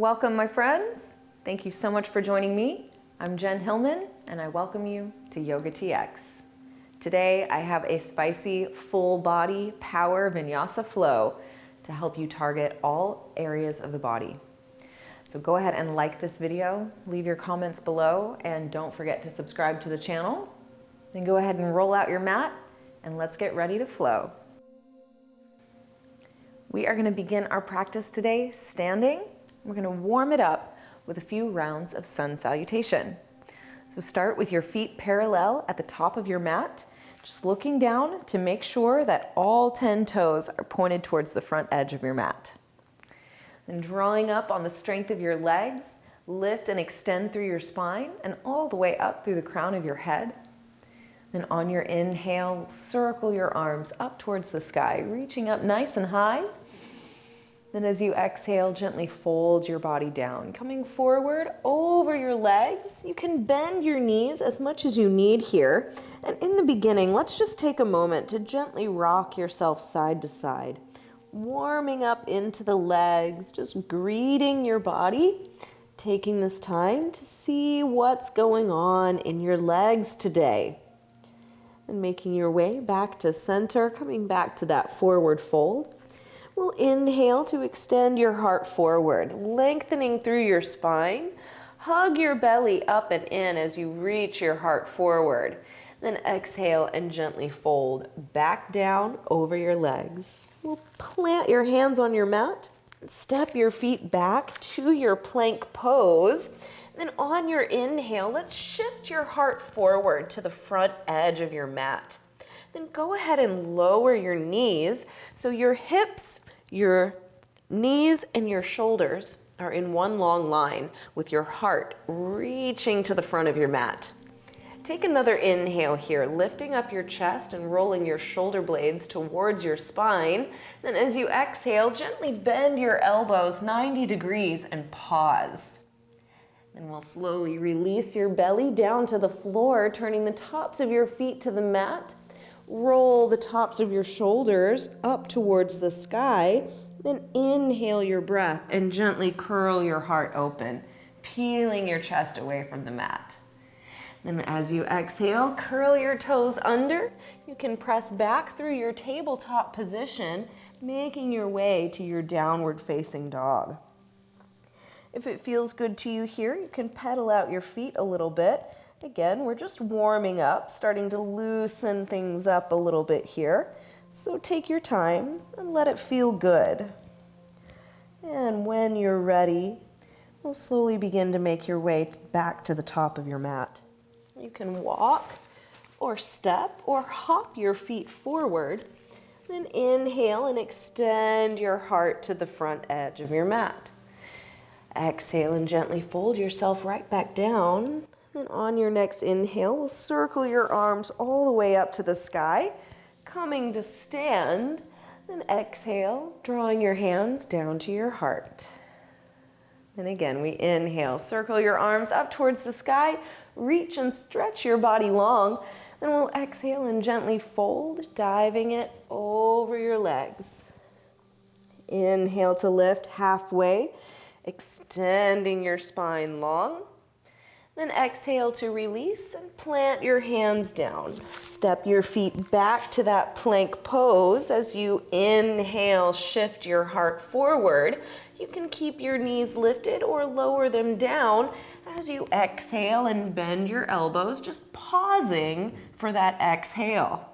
Welcome, my friends. Thank you so much for joining me. I'm Jen Hilman, and I welcome you to YOGATX. Today, I have a spicy, full body power Vinyasa flow to help you target all areas of the body. So go ahead and like this video, leave your comments below, and don't forget to subscribe to the channel. Then go ahead and roll out your mat, and let's get ready to flow. We are going to begin our practice today standing. We're going to warm it up with a few rounds of sun salutation. So start with your feet parallel at the top of your mat, just looking down to make sure that all 10 toes are pointed towards the front edge of your mat. Then drawing up on the strength of your legs, lift and extend through your spine and all the way up through the crown of your head. Then on your inhale, circle your arms up towards the sky, reaching up nice and high. Then as you exhale, gently fold your body down, coming forward over your legs. You can bend your knees as much as you need here. And in the beginning, let's just take a moment to gently rock yourself side to side, warming up into the legs, just greeting your body, taking this time to see what's going on in your legs today. And making your way back to center, coming back to that forward fold. We'll inhale to extend your heart forward, lengthening through your spine. Hug your belly up and in as you reach your heart forward. Then exhale and gently fold back down over your legs. We'll plant your hands on your mat. Step your feet back to your plank pose. Then on your inhale, let's shift your heart forward to the front edge of your mat. Then go ahead and lower your knees so your hips, your knees, and your shoulders are in one long line with your heart reaching to the front of your mat. Take another inhale here, lifting up your chest and rolling your shoulder blades towards your spine. Then as you exhale, gently bend your elbows 90 degrees and pause. Then we'll slowly release your belly down to the floor, turning the tops of your feet to the mat. Roll the tops of your shoulders up towards the sky. Then inhale your breath and gently curl your heart open, peeling your chest away from the mat. Then as you exhale, curl your toes under. You can press back through your tabletop position, making your way to your downward facing dog. If it feels good to you here, you can pedal out your feet a little bit. Again, we're just warming up, starting to loosen things up a little bit here. So take your time and let it feel good. And when you're ready, we'll slowly begin to make your way back to the top of your mat. You can walk or step or hop your feet forward. Then inhale and extend your heart to the front edge of your mat. Exhale and gently fold yourself right back down. Then on your next inhale, we'll circle your arms all the way up to the sky, coming to stand. Then exhale, drawing your hands down to your heart. And again, we inhale, circle your arms up towards the sky, reach and stretch your body long. Then we'll exhale and gently fold, diving it over your legs. Inhale to lift halfway, extending your spine long. Then exhale to release and plant your hands down. Step your feet back to that plank pose. As you inhale, shift your heart forward. You can keep your knees lifted or lower them down as you exhale and bend your elbows, just pausing for that exhale.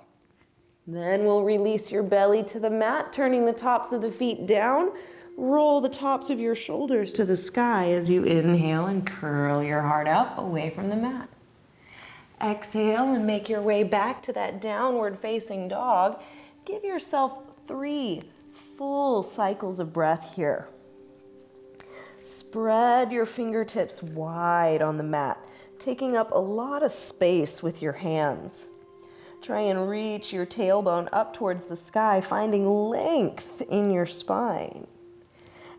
Then we'll release your belly to the mat, turning the tops of the feet down. Roll the tops of your shoulders to the sky as you inhale and curl your heart up away from the mat. Exhale and make your way back to that downward facing dog. Give yourself 3 full cycles of breath here. Spread your fingertips wide on the mat, taking up a lot of space with your hands. Try and reach your tailbone up towards the sky, finding length in your spine.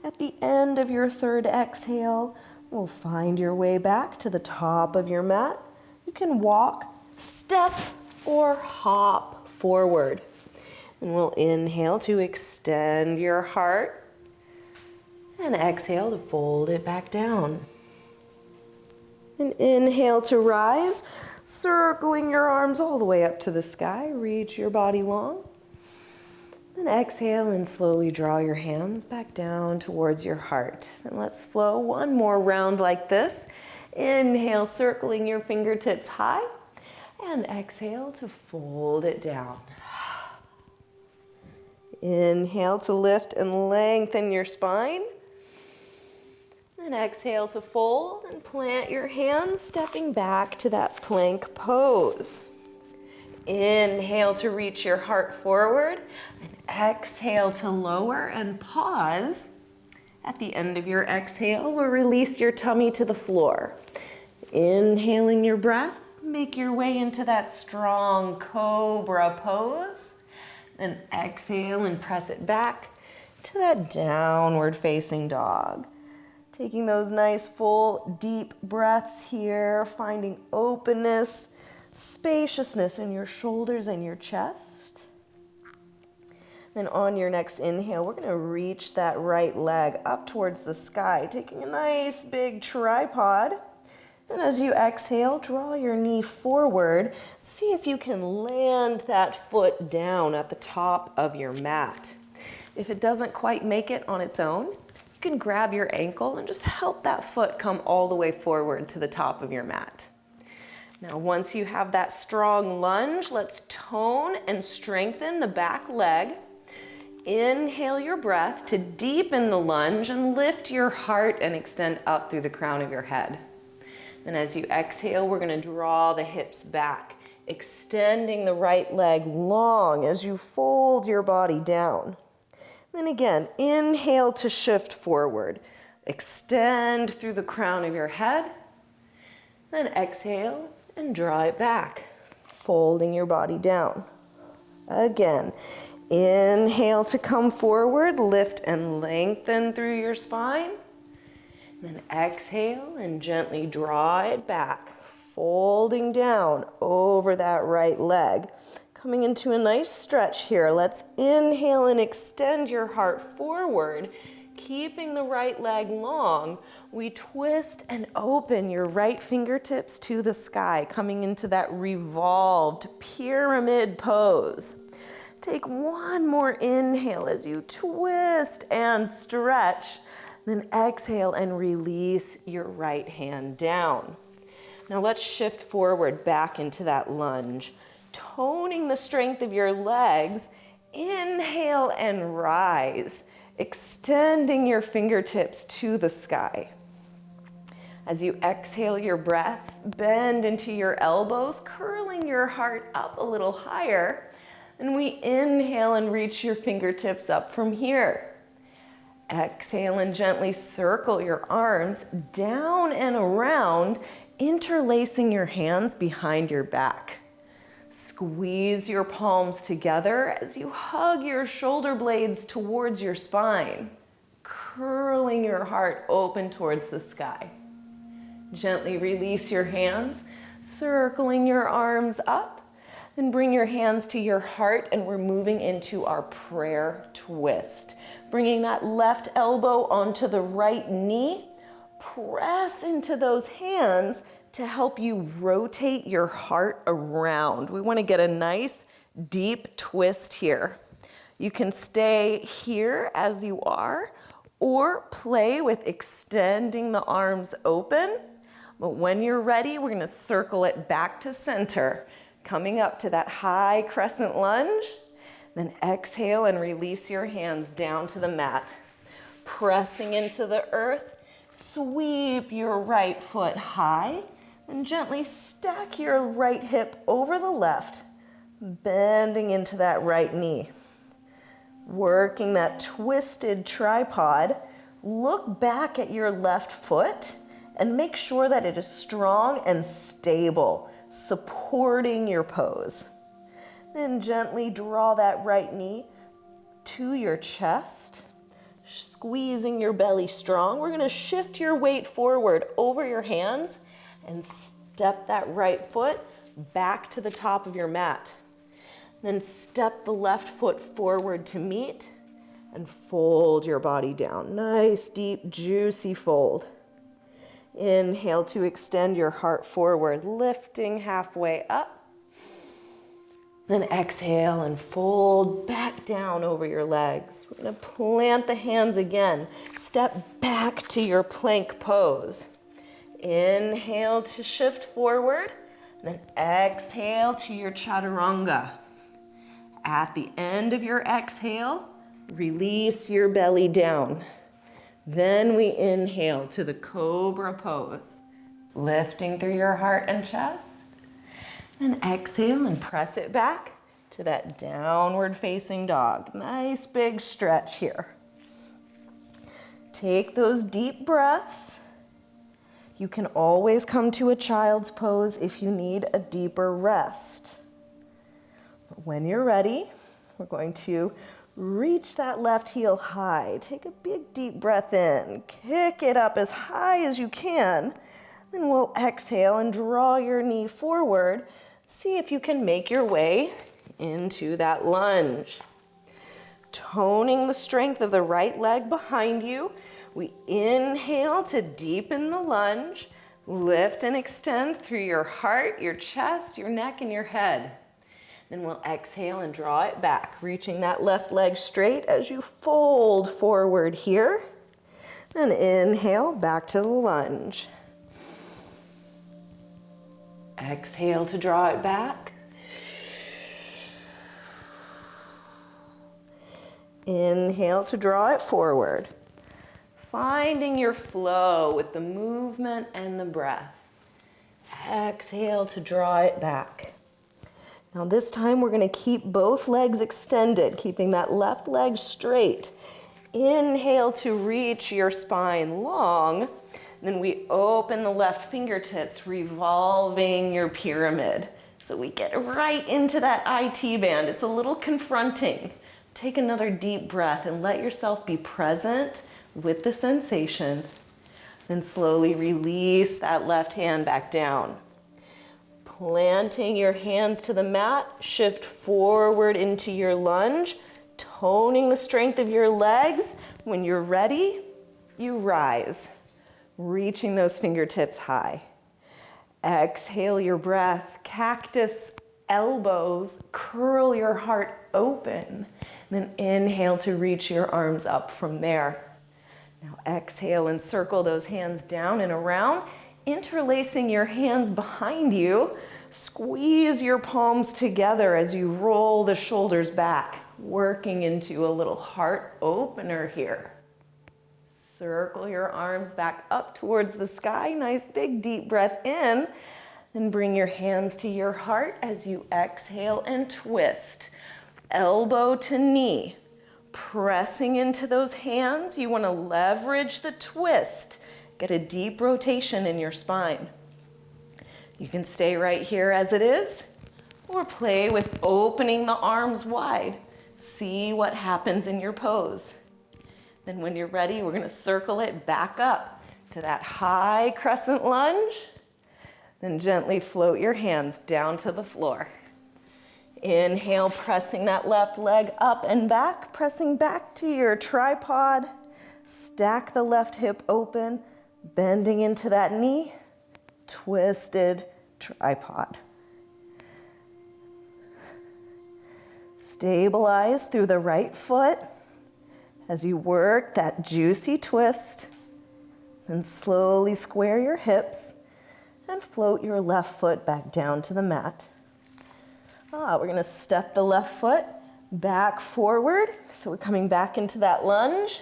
At the end of your third exhale, we'll find your way back to the top of your mat. You can walk, step, or hop forward. And we'll inhale to extend your heart. And exhale to fold it back down. And inhale to rise, circling your arms all the way up to the sky. Reach your body long. And exhale and slowly draw your hands back down towards your heart. And let's flow one more round like this. Inhale, circling your fingertips high. And exhale to fold it down. Inhale to lift and lengthen your spine. And exhale to fold and plant your hands, stepping back to that plank pose. Inhale to reach your heart forward, and exhale to lower and pause. At the end of your exhale, we'll release your tummy to the floor. Inhaling your breath, make your way into that strong cobra pose. Then exhale and press it back to that downward facing dog. Taking those nice full deep breaths here, finding openness, spaciousness in your shoulders and your chest. Then on your next inhale, we're gonna reach that right leg up towards the sky, taking a nice big tripod. And as you exhale, draw your knee forward. See if you can land that foot down at the top of your mat. If it doesn't quite make it on its own, you can grab your ankle and just help that foot come all the way forward to the top of your mat. Now, once you have that strong lunge, let's tone and strengthen the back leg. Inhale your breath to deepen the lunge and lift your heart and extend up through the crown of your head. And as you exhale, we're gonna draw the hips back, extending the right leg long as you fold your body down. Then again, inhale to shift forward. Extend through the crown of your head. Then exhale and draw it back, folding your body down. Again, inhale to come forward, lift and lengthen through your spine. Then exhale and gently draw it back, folding down over that right leg. Coming into a nice stretch here. Let's inhale and extend your heart forward, keeping the right leg long. We twist and open your right fingertips to the sky, coming into that revolved pyramid pose. Take one more inhale as you twist and stretch. Then exhale and release your right hand down. Now let's shift forward back into that lunge. Toning the strength of your legs, inhale and rise, extending your fingertips to the sky. As you exhale your breath, bend into your elbows, curling your heart up a little higher. And we inhale and reach your fingertips up from here. Exhale and gently circle your arms down and around, interlacing your hands behind your back. Squeeze your palms together as you hug your shoulder blades towards your spine, curling your heart open towards the sky. Gently release your hands, circling your arms up, and bring your hands to your heart, and we're moving into our prayer twist. Bringing that left elbow onto the right knee, press into those hands to help you rotate your heart around. We want to get a nice deep twist here. You can stay here as you are or play with extending the arms open. But when you're ready, we're going to circle it back to center, coming up to that high crescent lunge. Then exhale and release your hands down to the mat. Pressing into the earth, sweep your right foot high. And gently stack your right hip over the left, bending into that right knee. Working that twisted tripod, look back at your left foot and make sure that it is strong and stable, supporting your pose. Then gently draw that right knee to your chest, squeezing your belly strong. We're gonna shift your weight forward over your hands and step that right foot back to the top of your mat. Then step the left foot forward to meet and fold your body down. Nice, deep, juicy fold. Inhale to extend your heart forward, lifting halfway up. Then exhale and fold back down over your legs. We're gonna plant the hands again. Step back to your plank pose. Inhale to shift forward, then exhale to your chaturanga. At the end of your exhale, release your belly down. Then we inhale to the cobra pose, lifting through your heart and chest. And exhale and press it back to that downward facing dog. Nice big stretch here. Take those deep breaths. You can always come to a child's pose if you need a deeper rest. But when you're ready, we're going to reach that left heel high. Take a big deep breath in. Kick it up as high as you can. Then we'll exhale and draw your knee forward. See if you can make your way into that lunge. Toning the strength of the right leg behind you, we inhale to deepen the lunge. Lift and extend through your heart, your chest, your neck, and your head. Then we'll exhale and draw it back, reaching that left leg straight as you fold forward here. Then inhale, back to the lunge. Exhale to draw it back. Inhale to draw it forward. Finding your flow with the movement and the breath. Exhale to draw it back. Now this time we're going to keep both legs extended, keeping that left leg straight. Inhale to reach your spine long. Then we open the left fingertips, revolving your pyramid. So we get right into that IT band. It's a little confronting. Take another deep breath and let yourself be present with the sensation. Then slowly release that left hand back down. Planting your hands to the mat, shift forward into your lunge, toning the strength of your legs. When you're ready, you rise, reaching those fingertips high. Exhale your breath, cactus elbows, curl your heart open. Then inhale to reach your arms up from there. Now exhale and circle those hands down and around, interlacing your hands behind you. Squeeze your palms together as you roll the shoulders back, working into a little heart opener here. Circle your arms back up towards the sky. Nice big deep breath in. Then bring your hands to your heart as you exhale and twist. Elbow to knee. Pressing into those hands. You want to leverage the twist. Get a deep rotation in your spine. You can stay right here as it is, or play with opening the arms wide. See what happens in your pose. Then when you're ready, we're going to circle it back up to that high crescent lunge. Then gently float your hands down to the floor. Inhale, pressing that left leg up and back, pressing back to your tripod. Stack the left hip open, bending into that knee. Twisted tripod. Stabilize through the right foot as you work that juicy twist. Then slowly square your hips and float your left foot back down to the mat. We're going to step the left foot back forward. So we're coming back into that lunge.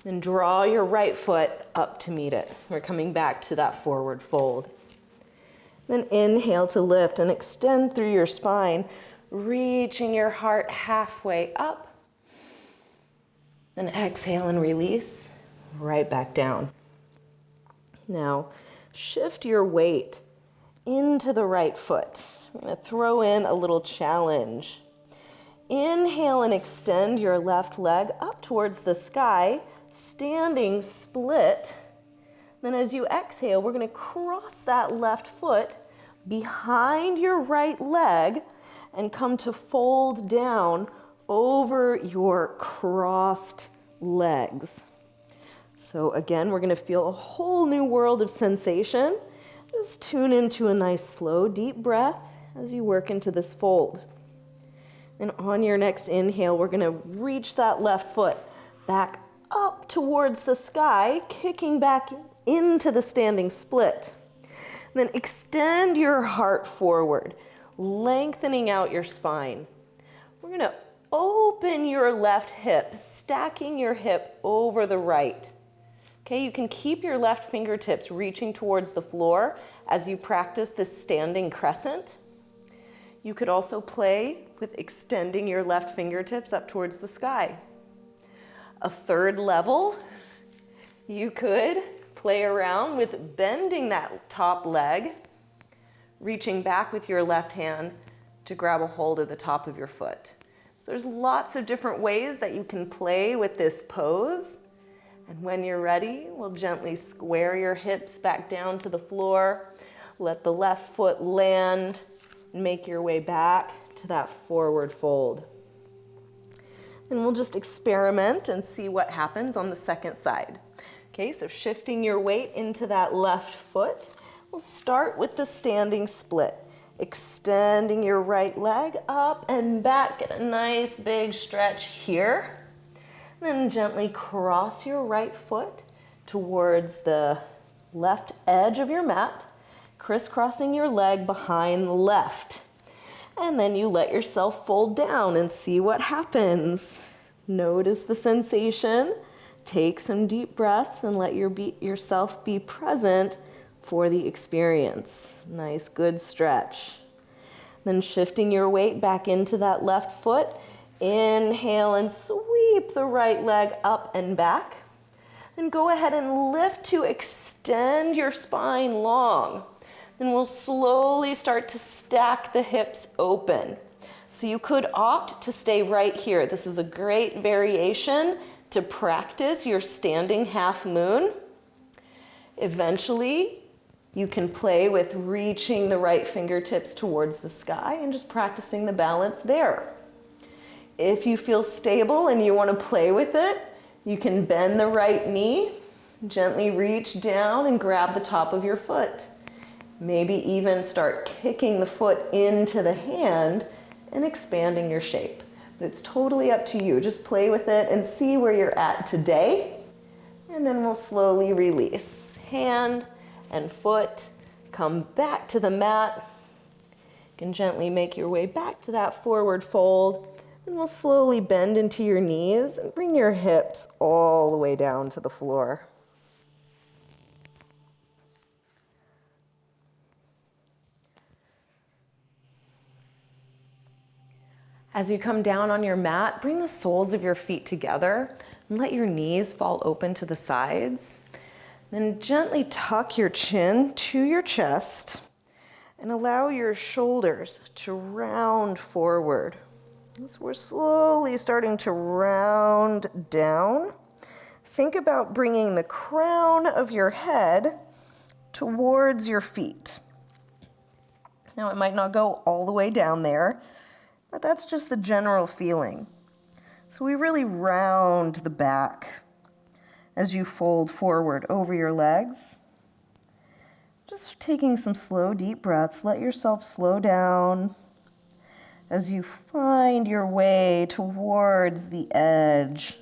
Then draw your right foot up to meet it. We're coming back to that forward fold. Then inhale to lift and extend through your spine, reaching your heart halfway up. Then exhale and release, right back down. Now, shift your weight into the right foot. We're going to throw in a little challenge. Inhale and extend your left leg up towards the sky, standing split. Then as you exhale, we're going to cross that left foot behind your right leg and come to fold down over your crossed legs. So again, we're going to feel a whole new world of sensation. Just tune into a nice slow deep breath as you work into this fold. And on your next inhale, we're going to reach that left foot back up towards the sky, kicking back into the standing split. Then extend your heart forward, lengthening out your spine. We're going to open your left hip, stacking your hip over the right. Okay, you can keep your left fingertips reaching towards the floor as you practice this standing crescent. You could also play with extending your left fingertips up towards the sky. A third level, you could play around with bending that top leg, reaching back with your left hand to grab a hold of the top of your foot. So there's lots of different ways that you can play with this pose. And when you're ready, we'll gently square your hips back down to the floor. Let the left foot land and make your way back to that forward fold. And we'll just experiment and see what happens on the second side. Okay, so shifting your weight into that left foot, we'll start with the standing split. Extending your right leg up and back, get a nice big stretch here. Then gently cross your right foot towards the left edge of your mat, crisscrossing your leg behind the left. And then you let yourself fold down and see what happens. Notice the sensation. Take some deep breaths and let yourself be present for the experience. Nice, good stretch. Then shifting your weight back into that left foot. Inhale and sweep the right leg up and back. Then go ahead and lift to extend your spine long. Then we'll slowly start to stack the hips open. So you could opt to stay right here. This is a great variation to practice your standing half moon. Eventually, you can play with reaching the right fingertips towards the sky and just practicing the balance there. If you feel stable and you want to play with it, you can bend the right knee, gently reach down and grab the top of your foot. Maybe even start kicking the foot into the hand and expanding your shape. But it's totally up to you. Just play with it and see where you're at today. And then we'll slowly release. Hand and foot come back to the mat. You can gently make your way back to that forward fold. And we'll slowly bend into your knees and bring your hips all the way down to the floor. As you come down on your mat, bring the soles of your feet together and let your knees fall open to the sides. Then gently tuck your chin to your chest and allow your shoulders to round forward. So we're slowly starting to round down. Think about bringing the crown of your head towards your feet. Now it might not go all the way down there, but that's just the general feeling. So we really round the back as you fold forward over your legs. Just taking some slow, deep breaths. Let yourself slow down as you find your way towards the edge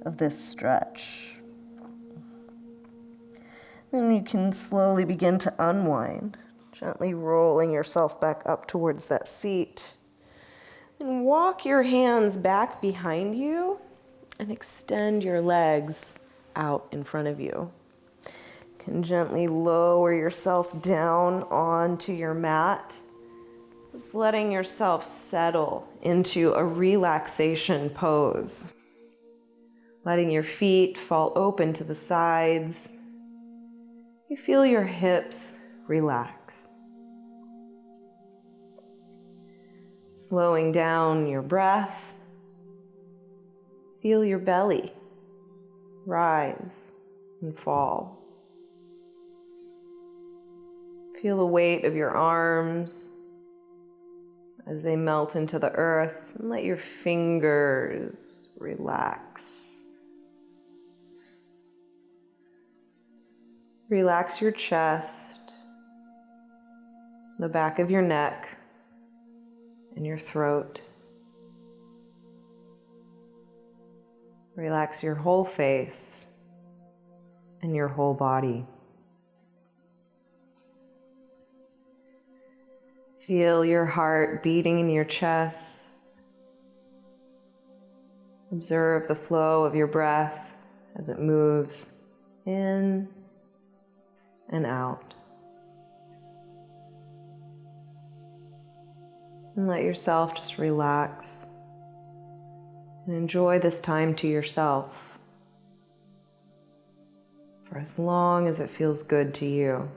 of this stretch. Then you can slowly begin to unwind, gently rolling yourself back up towards that seat. And walk your hands back behind you and extend your legs out in front of you. You can gently lower yourself down onto your mat, just letting yourself settle into a relaxation pose. Letting your feet fall open to the sides. You feel your hips relax. Slowing down your breath, feel your belly rise and fall. Feel the weight of your arms as they melt into the earth. And let your fingers relax. Relax your chest, the back of your neck, and your throat. Relax your whole face and your whole body. Feel your heart beating in your chest. Observe the flow of your breath as it moves in and out. And let yourself just relax and enjoy this time to yourself for as long as it feels good to you.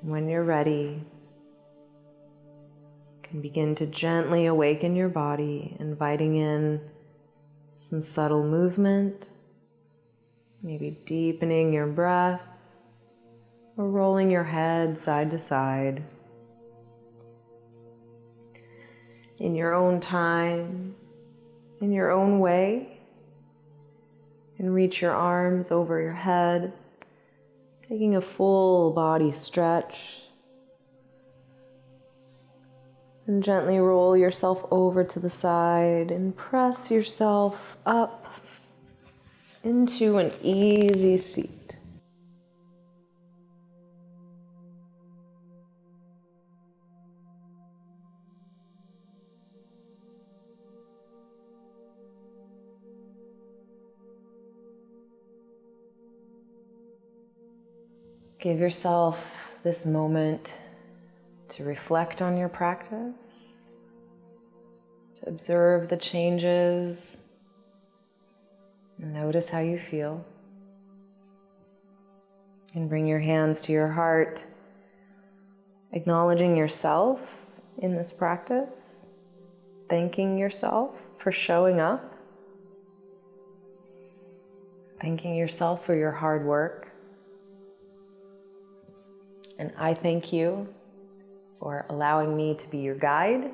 And when you're ready, you can begin to gently awaken your body, inviting in some subtle movement, maybe deepening your breath or rolling your head side to side. In your own time, in your own way, and reach your arms over your head, taking a full body stretch. And gently roll yourself over to the side and press yourself up into an easy seat. Give yourself this moment to reflect on your practice, to observe the changes, and notice how you feel. And bring your hands to your heart, acknowledging yourself in this practice, thanking yourself for showing up, thanking yourself for your hard work. And I thank you for allowing me to be your guide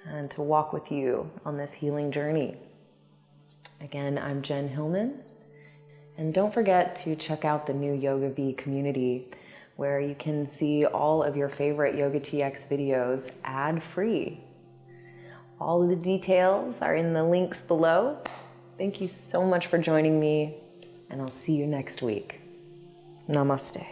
and to walk with you on this healing journey. Again, I'm Jen Hilman. And don't forget to check out the new YOGAV community where you can see all of your favorite YOGATX videos ad-free. All of the details are in the links below. Thank you so much for joining me, and I'll see you next week. Namaste.